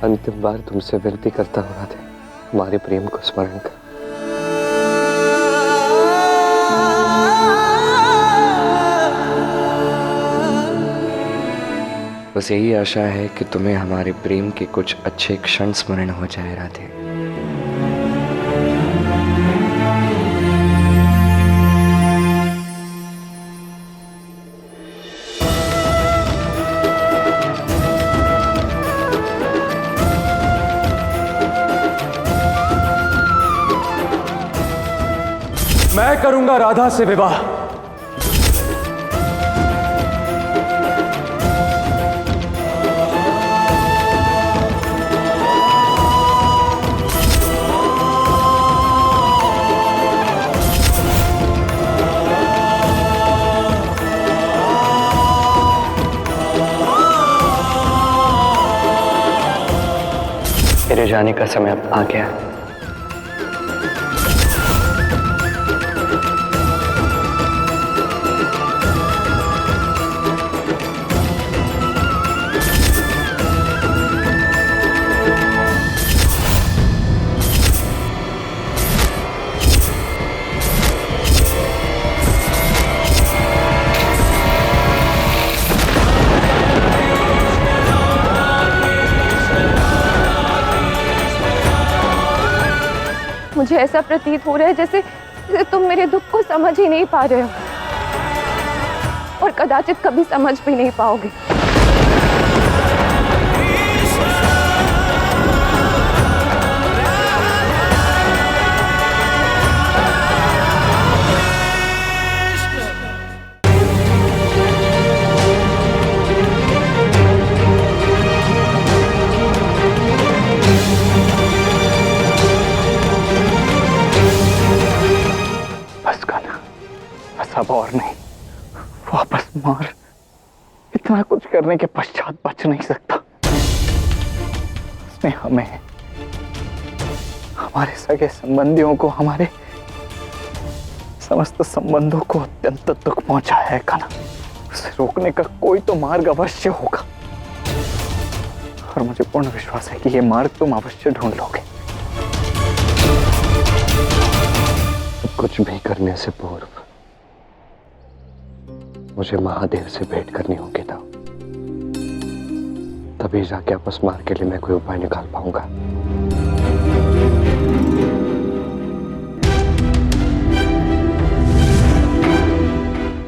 अंतिम बार तुमसे विनती करता हूँ राधे, हमारे प्रेम को स्मरण कर। बस यही आशा है कि तुम्हें हमारे प्रेम के कुछ अच्छे क्षण स्मरण हो जाए राधे। मैं करूंगा राधा से विवाह। मेरे जाने का समय अब आ गया। मुझे ऐसा प्रतीत हो रहा है जैसे तुम मेरे दुख को समझ ही नहीं पा रहे हो और कदाचित कभी समझ भी नहीं पाओगे। अब और नहीं, वापस मार। इतना कुछ करने के पश्चात बच नहीं सकता। उसने हमें, हमारे सगे संबंधियों को, हमारे समस्त संबंधों को अत्यंत दुख पहुंचाया है कान्हा। उसे रोकने का कोई तो मार्ग अवश्य होगा और मुझे पूर्ण विश्वास है कि यह मार्ग तुम अवश्य ढूंढ लोगे। कुछ भी करने से पूर्व मुझे महादेव से भेंट करनी होगी था, तभी जाके अपस्मार के लिए मैं कोई उपाय निकाल पाऊंगा।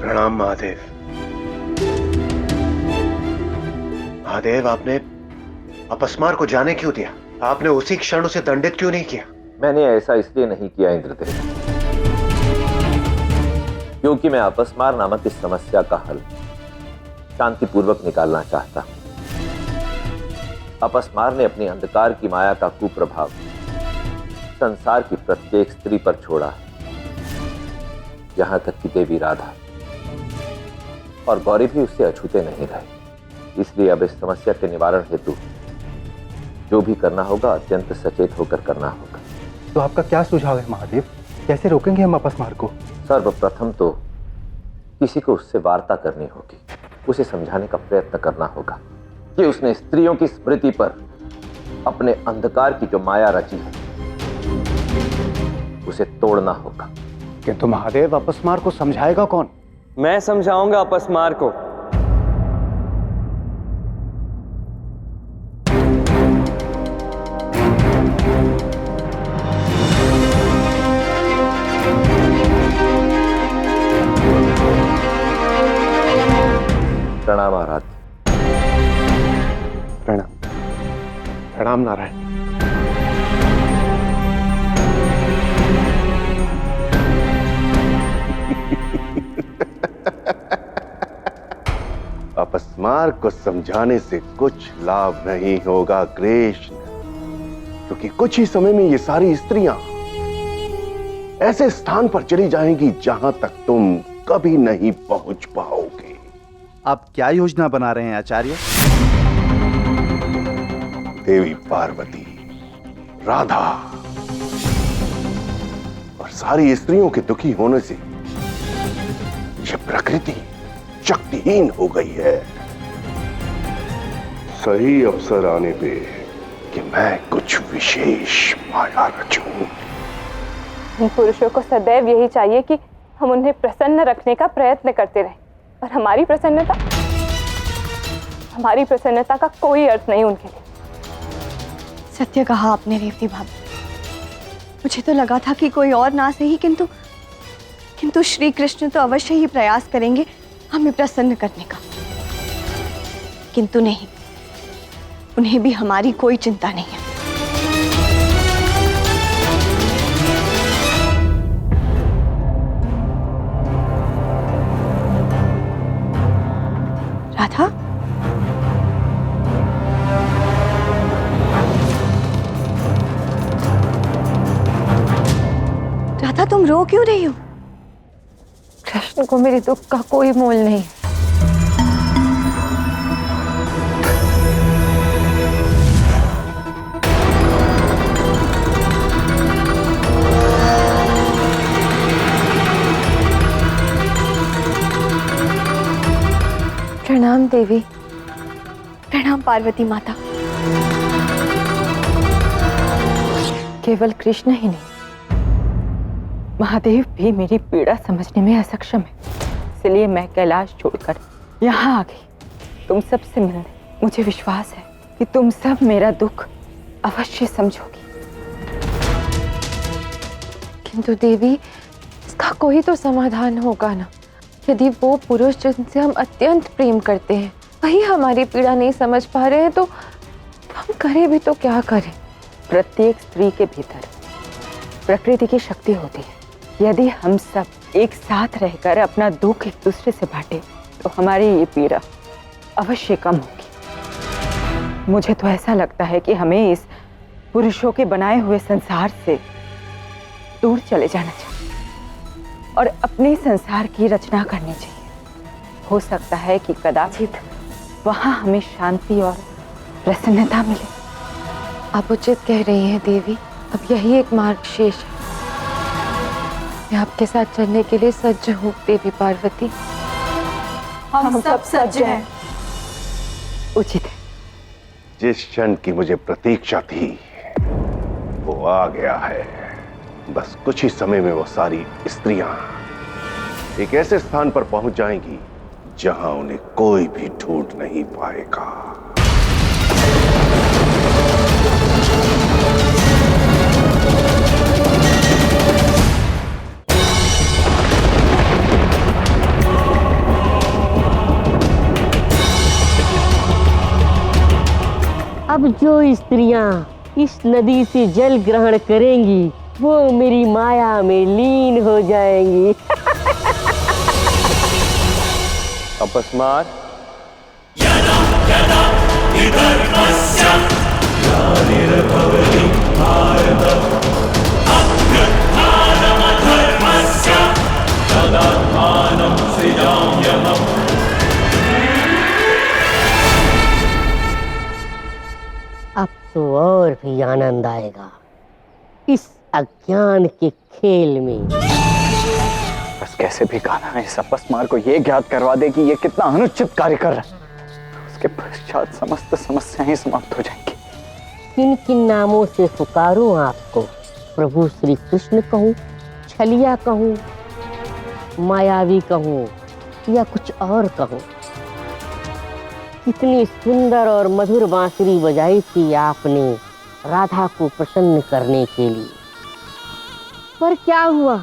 प्रणाम महादेव। महादेव, आपने अपस्मार को जाने क्यों दिया? आपने उसी क्षण उसे दंडित क्यों नहीं किया? मैंने ऐसा इसलिए नहीं किया इंद्रदेव, क्योंकि मैं अपस्मार नामक इस समस्या का हल शांतिपूर्वक निकालना चाहता हूं। अपस्मार ने अपनी अंधकार की माया का कुप्रभाव संसार की प्रत्येक स्त्री पर छोड़ा, यहां तक कि देवी राधा और गौरी भी उससे अछूते नहीं रहे। इसलिए अब इस समस्या के निवारण हेतु जो भी करना होगा अत्यंत सचेत होकर करना होगा। तो आपका क्या सुझाव है महादेव? कैसे रोकेंगे हम अपस्मार को? सर्वप्रथम तो किसी को उससे वार्ता करनी होगी, उसे समझाने का प्रयत्न करना होगा कि उसने स्त्रियों की स्मृति पर अपने अंधकार की जो माया रची है उसे तोड़ना होगा। किंतु महादेव, अपस्मार को समझाएगा कौन? मैं समझाऊंगा अपस्मार को। प्रणाम आराध्य। प्रणाम। प्रणाम नारायण। अपस्मार को समझाने से कुछ लाभ नहीं होगा कृष्ण, क्योंकि कुछ ही समय में ये सारी स्त्रियां ऐसे स्थान पर चली जाएंगी जहां तक तुम कभी नहीं पहुंच पाओगे। आप क्या योजना बना रहे हैं आचार्य? देवी पार्वती, राधा और सारी स्त्रियों के दुखी होने से यह प्रकृति शक्तिहीन हो गई है। सही अवसर आने पे कि मैं कुछ विशेष माया रचूं। हम पुरुषों को सदैव यही चाहिए कि हम उन्हें प्रसन्न रखने का प्रयत्न करते रहें, और हमारी प्रसन्नता का कोई अर्थ नहीं उनके लिए। सत्य कहा आपने रेवती भाभी। मुझे तो लगा था कि कोई और ना सही, किंतु श्री कृष्ण तो अवश्य ही प्रयास करेंगे हमें प्रसन्न करने का। किंतु नहीं, उन्हें भी हमारी कोई चिंता नहीं है। राधा, राधा तुम रो क्यों रही हो? कृष्ण को मेरे दुख का कोई मोल नहीं। प्रणाम देवी। प्रणाम पार्वती माता। केवल कृष्ण ही नहीं, महादेव भी मेरी पीड़ा समझने में असक्षम है। इसलिए मैं कैलाश छोड़कर यहाँ आ गई तुम सबसे मिलने। मुझे विश्वास है कि तुम सब मेरा दुख अवश्य समझोगी। किंतु देवी, इसका कोई तो समाधान होगा ना। यदि वो पुरुष जिनसे हम अत्यंत प्रेम करते हैं वही हमारी पीड़ा नहीं समझ पा रहे हैं तो हम करें भी तो क्या करें? प्रत्येक स्त्री के भीतर प्रकृति की शक्ति होती है। यदि हम सब एक साथ रहकर अपना दुख एक दूसरे से बांटे तो हमारी ये पीड़ा अवश्य कम होगी। मुझे तो ऐसा लगता है कि हमें इस पुरुषों के बनाए हुए संसार से दूर चले जाना चाहिए और अपने संसार की रचना करनी चाहिए। हो सकता है कि कदाचित वहां हमें शांति और प्रसन्नता मिले। आप उचित कह रही हैं देवी। अब यही एक मार्ग शेष है। मैं आपके साथ चलने के लिए सज्ज हूँ देवी पार्वती। हम सब सज्ज हैं। उचित है। जिस क्षण की मुझे प्रतीक्षा थी वो आ गया है। बस कुछ ही समय में वो सारी स्त्रियां एक ऐसे स्थान पर पहुंच जाएंगी जहां उन्हें कोई भी ढूंढ नहीं पाएगा। अब जो स्त्रियां इस नदी से जल ग्रहण करेंगी वो मेरी माया में लीन हो जाएंगी। अपस्मार। अब तो और भी आनंद आएगा इस अज्ञान के खेल में। बस कैसे भी गाना इस अपस्मार को ये ज्ञात करवा दे कि ये कितना अनुचित कार्य कर रहा है। उसके पश्चात समस्त समस्याएं समाप्त हो जाएंगी। किन किन नामों से पुकारूं आपको? प्रभु श्री कृष्ण कहूं, छलिया कहूं, मायावी कहूं या कुछ और कहूं? कितनी सुंदर और मधुर बांसुरी बजाई थी आपने राधा को प्रसन्न करने के लिए। पर क्या हुआ?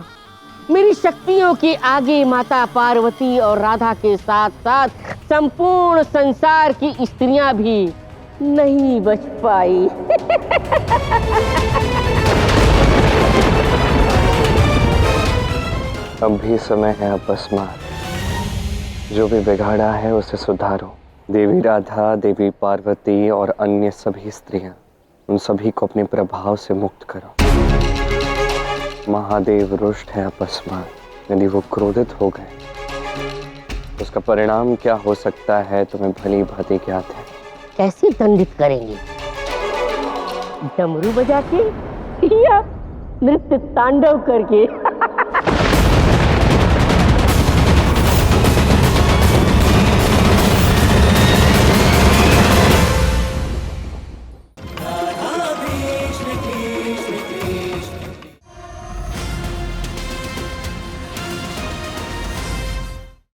मेरी शक्तियों के आगे माता पार्वती और राधा के साथ साथ संपूर्ण संसार की स्त्रियां भी नहीं बच पाई। अब भी समय है अपस्मार। जो भी बिगाड़ा है उसे सुधारो। देवी राधा, देवी पार्वती और अन्य सभी स्त्रियां, उन सभी को अपने प्रभाव से मुक्त करो। महादेव रुष्ट है अपस्मार। यदि वो क्रोधित हो गए उसका परिणाम क्या हो सकता है तुम्हें भली भांति ज्ञात है। कैसे दंडित करेंगे? डमरू बजा के या नृत्य तांडव करके?